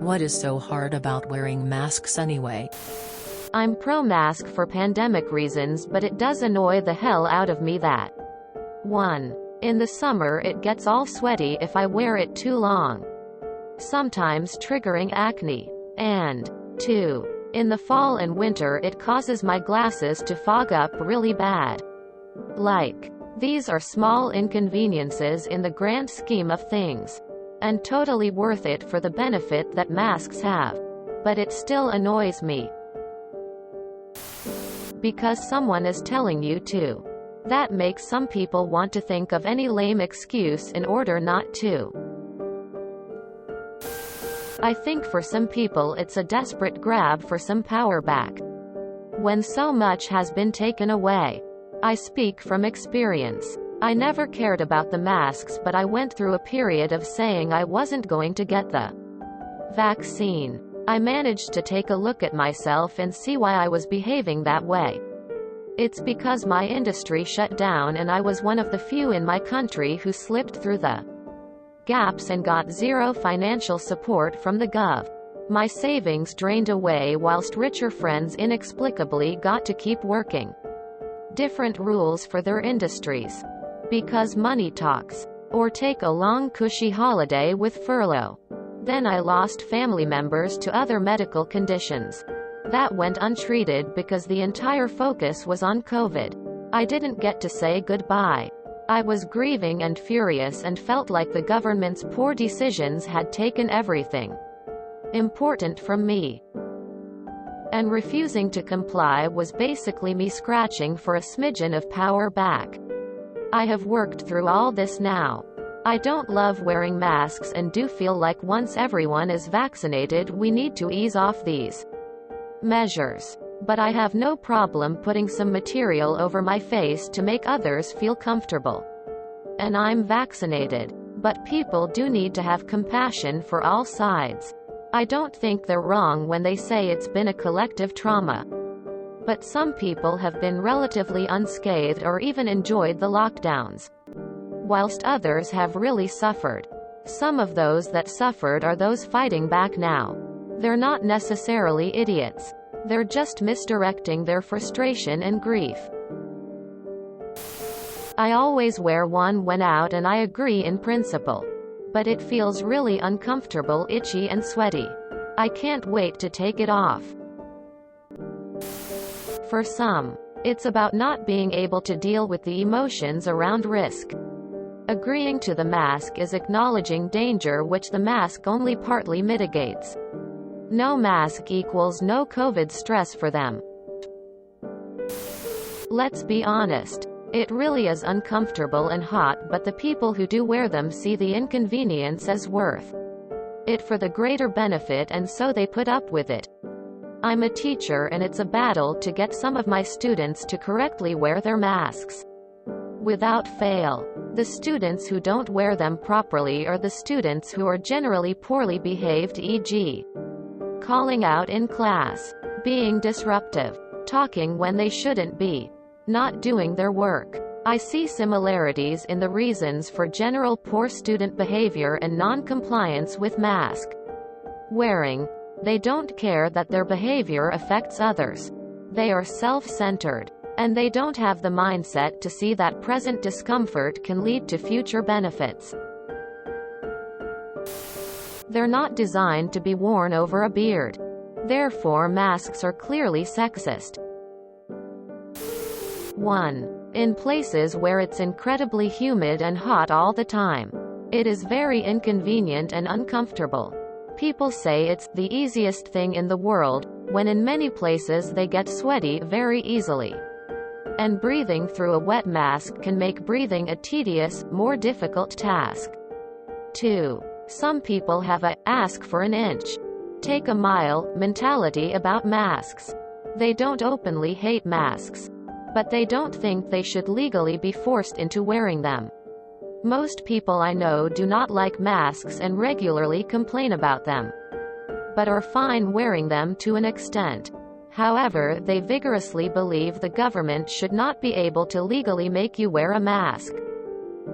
What is so hard about wearing masks anyway? I'm pro-mask for pandemic reasons, but it does annoy the hell out of me that 1. In the summer it gets all sweaty if I wear it too long, sometimes triggering acne. And 2. In the fall and winter it causes my glasses to fog up really bad. Like, these are small inconveniences in the grand scheme of things, and totally worth it for the benefit that masks have. But it still annoys me. Because someone is telling you to. That makes some people want to think of any lame excuse in order not to. I think for some people it's a desperate grab for some power back, when so much has been taken away. I speak from experience. I never cared about the masks, but I went through a period of saying I wasn't going to get the vaccine. I managed to take a look at myself and see why I was behaving that way. It's because my industry shut down and I was one of the few in my country who slipped through the gaps and got zero financial support from the gov. My savings drained away whilst richer friends inexplicably got to keep working different rules for their industries. Because money talks. Or take a long cushy holiday with furlough. Then I lost family members to other medical conditions. That went untreated because the entire focus was on COVID. I didn't get to say goodbye. I was grieving and furious and felt like the government's poor decisions had taken everything important from me. And refusing to comply was basically me scratching for a smidgen of power back. I have worked through all this now. I don't love wearing masks and do feel like once everyone is vaccinated we need to ease off these measures. But I have no problem putting some material over my face to make others feel comfortable. And I'm vaccinated. But people do need to have compassion for all sides. I don't think they're wrong when they say it's been a collective trauma. But some people have been relatively unscathed or even enjoyed the lockdowns, whilst others have really suffered. Some of those that suffered are those fighting back now. They're not necessarily idiots. They're just misdirecting their frustration and grief. I always wear one when out and I agree in principle. But it feels really uncomfortable, itchy and sweaty. I can't wait to take it off. For some, it's about not being able to deal with the emotions around risk. Agreeing to the mask is acknowledging danger which the mask only partly mitigates. No mask equals no COVID stress for them. Let's be honest. It really is uncomfortable and hot, but the people who do wear them see the inconvenience as worth it for the greater benefit, and so they put up with it. I'm a teacher and it's a battle to get some of my students to correctly wear their masks. Without fail. The students who don't wear them properly are the students who are generally poorly behaved, e.g. calling out in class, being disruptive, talking when they shouldn't be, not doing their work. I see similarities in the reasons for general poor student behavior and non-compliance with mask wearing. They don't care that their behavior affects others. They are self-centered. And they don't have the mindset to see that present discomfort can lead to future benefits. They're not designed to be worn over a beard. Therefore, masks are clearly sexist. 1. In places where it's incredibly humid and hot all the time, it is very inconvenient and uncomfortable. People say it's the easiest thing in the world, when in many places they get sweaty very easily. And breathing through a wet mask can make breathing a tedious, more difficult task. 2. Some people have a ask for an inch, take a mile mentality about masks. They don't openly hate masks, but they don't think they should legally be forced into wearing them. Most people I know do not like masks and regularly complain about them, but are fine wearing them to an extent. However, they vigorously believe the government should not be able to legally make you wear a mask.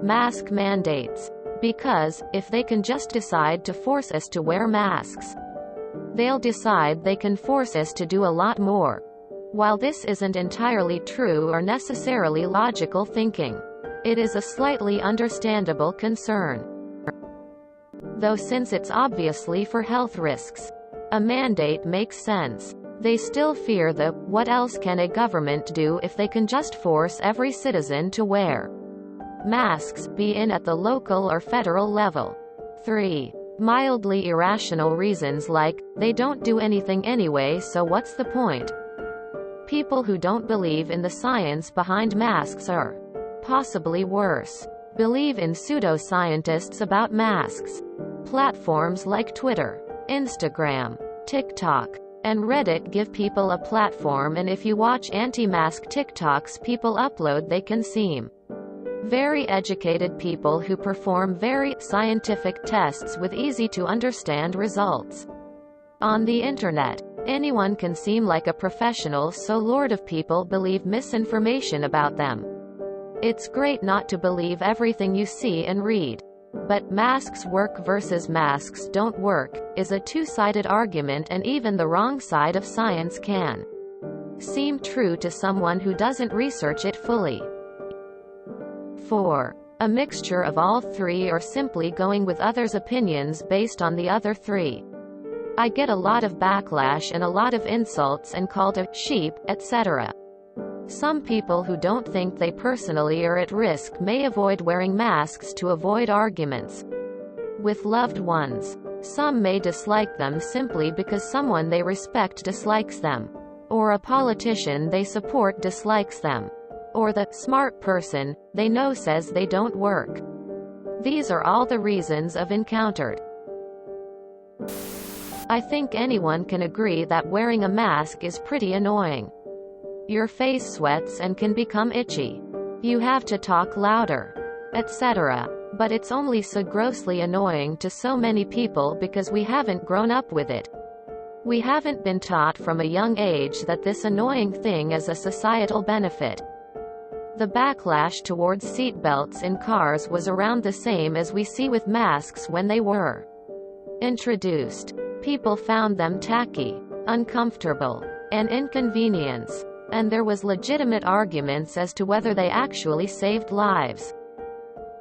Mask mandates. Because, if they can just decide to force us to wear masks, They'll decide they can force us to do a lot more. While this isn't entirely true or necessarily logical thinking, it is a slightly understandable concern. Though since it's obviously for health risks, a mandate makes sense. They still fear the, what else can a government do if they can just force every citizen to wear masks, be it at the local or federal level. 3. Mildly irrational reasons like, they don't do anything anyway, so what's the point? People who don't believe in the science behind masks or, possibly worse, believe in pseudoscientists about masks. Platforms like Twitter, Instagram, TikTok, and Reddit give people a platform, and if you watch anti-mask TikToks people upload, they can seem very educated people who perform very scientific tests with easy-to-understand results. On the internet, anyone can seem like a professional, so Lord of people believe misinformation about them. It's great not to believe everything you see and read. But masks work versus masks don't work is a two-sided argument, and even the wrong side of science can seem true to someone who doesn't research it fully. 4. A mixture of all three, or simply going with others' opinions based on the other three. I get a lot of backlash and a lot of insults and called a sheep, etc. Some people who don't think they personally are at risk may avoid wearing masks to avoid arguments with loved ones. Some may dislike them simply because someone they respect dislikes them, or a politician they support dislikes them, or the smart person they know says they don't work. These are all the reasons I've encountered. I think anyone can agree that wearing a mask is pretty annoying. Your face sweats and can become itchy. You have to talk louder, etc. But it's only so grossly annoying to so many people because we haven't grown up with it. We haven't been taught from a young age that this annoying thing is a societal benefit. The backlash towards seatbelts in cars was around the same as we see with masks when they were introduced. People found them tacky, uncomfortable, and inconvenience. And there was legitimate arguments as to whether they actually saved lives.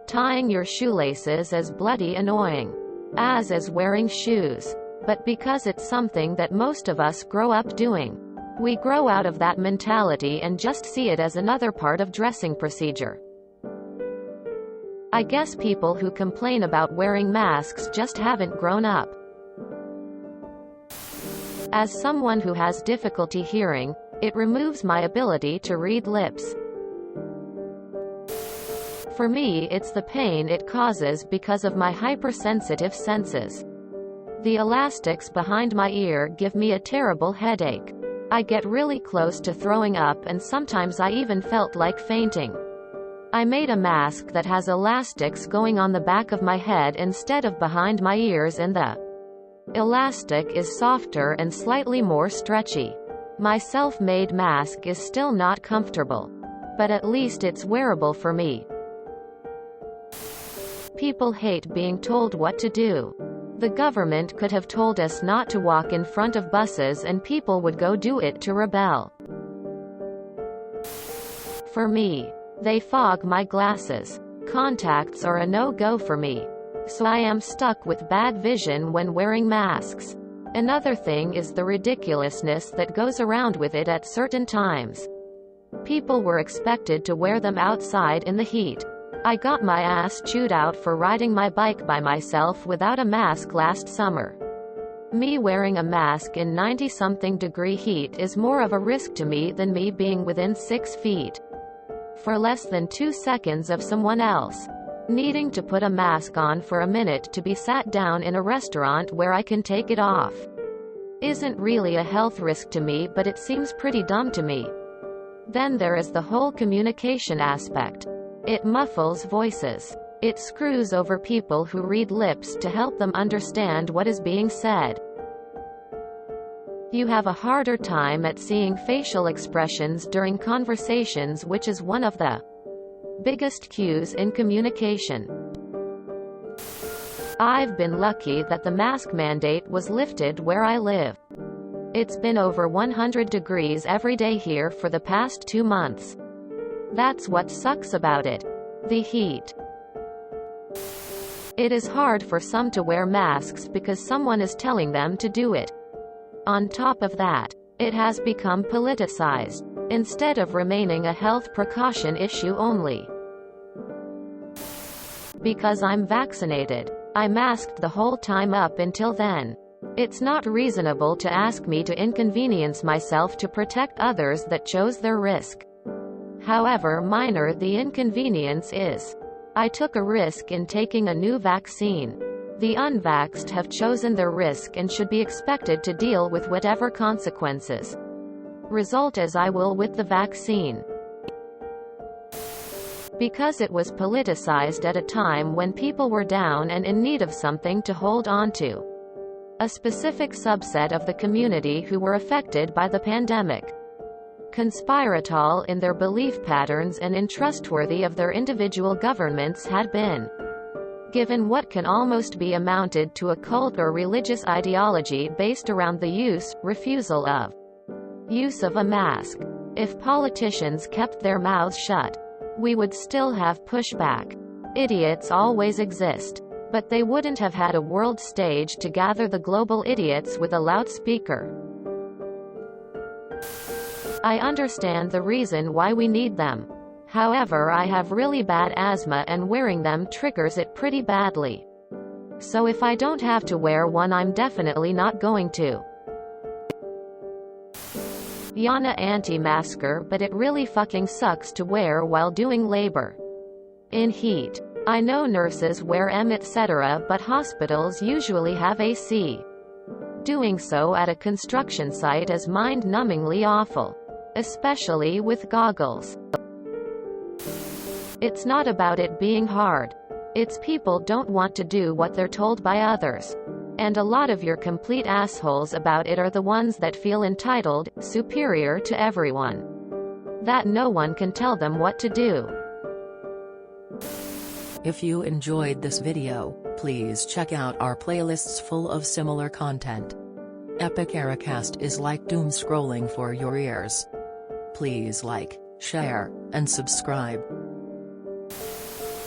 Tying your shoelaces is bloody annoying, as is wearing shoes. But because it's something that most of us grow up doing, we grow out of that mentality and just see it as another part of dressing procedure. I guess people who complain about wearing masks just haven't grown up. As someone who has difficulty hearing, it removes my ability to read lips. For me, it's the pain it causes because of my hypersensitive senses. The elastics behind my ear give me a terrible headache. I get really close to throwing up, and sometimes I even felt like fainting. I made a mask that has elastics going on the back of my head instead of behind my ears, and the elastic is softer and slightly more stretchy. My self-made mask is still not comfortable, but at least it's wearable for me. People hate being told what to do. The government could have told us not to walk in front of buses and people would go do it to rebel. For me, they fog my glasses. Contacts are a no-go for me, so I am stuck with bad vision when wearing masks. Another thing is the ridiculousness that goes around with it at certain times. People were expected to wear them outside in the heat. I got my ass chewed out for riding my bike by myself without a mask last summer. Me wearing a mask in 90-something degree heat is more of a risk to me than me being within 6 feet for less than 2 seconds of someone else. Needing to put a mask on for a minute to be sat down in a restaurant where I can take it off isn't really a health risk to me, but it seems pretty dumb to me. Then there is the whole communication aspect. It muffles voices. It screws over people who read lips to help them understand what is being said. You have a harder time at seeing facial expressions during conversations, which is one of the biggest cues in communication. I've been lucky that the mask mandate was lifted where I live. It's been over 100 degrees every day here for the past 2 months. That's what sucks about it. The heat. It is hard for some to wear masks because someone is telling them to do it. On top of that, it has become politicized, instead of remaining a health precaution issue only. Because I'm vaccinated, I masked the whole time up until then. It's not reasonable to ask me to inconvenience myself to protect others that chose their risk. However minor the inconvenience is. I took a risk in taking a new vaccine. The unvaxxed have chosen their risk and should be expected to deal with whatever consequences result as I will with the vaccine. Because it was politicized at a time when people were down and in need of something to hold on to. A specific subset of the community who were affected by the pandemic. Conspiratol in their belief patterns and untrustworthy of their individual governments had been given what can almost be amounted to a cult or religious ideology based around the refusal of use of a mask. If politicians kept their mouths shut, we would still have pushback. Idiots always exist, but they wouldn't have had a world stage to gather the global idiots with a loudspeaker. I understand the reason why we need them. However, I have really bad asthma and wearing them triggers it pretty badly. So if I don't have to wear one, I'm definitely not going to. Yana anti-masker, but it really fucking sucks to wear while doing labor. In heat. I know nurses wear M etc., but hospitals usually have AC. Doing so at a construction site is mind-numbingly awful. Especially with goggles. It's not about it being hard. It's people don't want to do what they're told by others. And a lot of your complete assholes about it are the ones that feel entitled, superior to everyone. That no one can tell them what to do. If you enjoyed this video, please check out our playlists full of similar content. Epic Ericast is like doom scrolling for your ears. Please like, share, and subscribe.